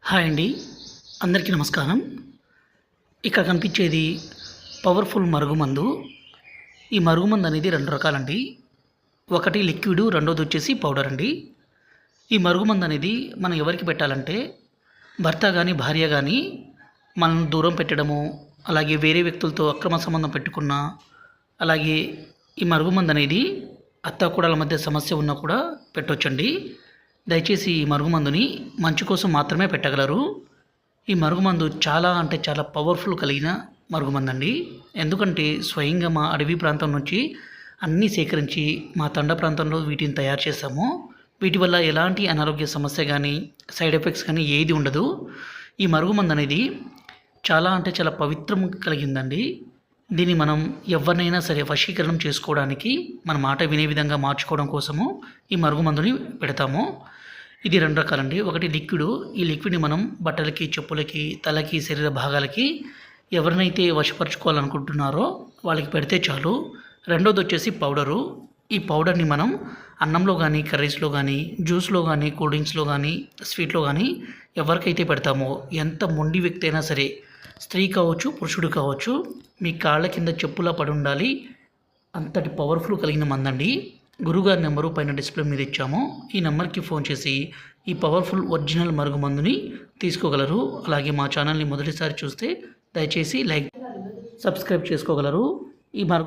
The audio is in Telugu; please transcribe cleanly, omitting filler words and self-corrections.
హాయ్ అండి, అందరికీ నమస్కారం. ఇక్కడ కనిపించేది పవర్ఫుల్ మరుగుమందు. ఈ మరుగుమందు అనేది 2 రకాలండి. ఒకటి లిక్విడ్, రెండోది వచ్చేసి పౌడర్ అండి. ఈ మరుగుమందు అనేది మనం ఎవరికి పెట్టాలంటే భర్త కానీ భార్య కానీ మనం దూరం పెట్టడము, అలాగే వేరే వ్యక్తులతో అక్రమ సంబంధం పెట్టుకున్న, అలాగే ఈ మరుగుమందు అనేది అత్తాకోడళ్ళ మధ్య సమస్య ఉన్నా కూడా పెట్టొచ్చండి. దయచేసి ఈ మరుగుమందుని మంచు కోసం మాత్రమే పెట్టగలరు. ఈ మరుగుమందు చాలా అంటే చాలా పవర్ఫుల్ కలిగిన మరుగుమందు అండి. ఎందుకంటే స్వయంగా మా అడవి ప్రాంతం నుంచి అన్నీ సేకరించి మా తండ ప్రాంతంలో వీటిని తయారు చేస్తాము. వీటి వల్ల ఎలాంటి అనారోగ్య సమస్య కానీ సైడ్ ఎఫెక్ట్స్ కానీ ఏది ఉండదు. ఈ మరుగుమందు అనేది చాలా అంటే చాలా పవిత్రం కలిగిందండి. దీన్ని మనం ఎవరినైనా సరే వశీకరణం చేసుకోవడానికి మన మాట వినే విధంగా మార్చుకోవడం కోసము ఈ మరుగుమందుని పెడతాము. ఇది 2 రకాలండి. ఒకటి లిక్విడ్. ఈ లిక్విడ్ని మనం బట్టలకి, చెప్పులకి, తలకి, శరీర భాగాలకి ఎవరినైతే వశపరచుకోవాలనుకుంటున్నారో వాళ్ళకి పెడితే చాలు. రెండోది వచ్చేసి పౌడరు. ఈ పౌడర్ని మనం అన్నంలో కానీ, కర్రీస్లో కానీ, జ్యూస్లో కానీ, కూల్ డ్రింక్స్లో కానీ, స్వీట్లో కానీ ఎవరికైతే పెడతామో, ఎంత మొండి వ్యక్తి అయినా సరే, స్త్రీ కావచ్చు, పురుషుడు కావచ్చు, మీ కాళ్ళ కింద చెప్పులా పడి ఉండాలి. అంతటి పవర్ఫుల్ కలిగిన మందండి. గురుగారి నెంబరు పైన డిస్ప్లే మీద ఇచ్చాము. ఈ నెంబర్కి ఫోన్ చేసి ఈ పవర్ఫుల్ ఒరిజినల్ మరుగుమందుని తీసుకోగలరు. అలాగే మా ఛానల్ని మొదటిసారి చూస్తే దయచేసి లైక్, సబ్స్క్రైబ్ చేసుకోగలరు. ఈ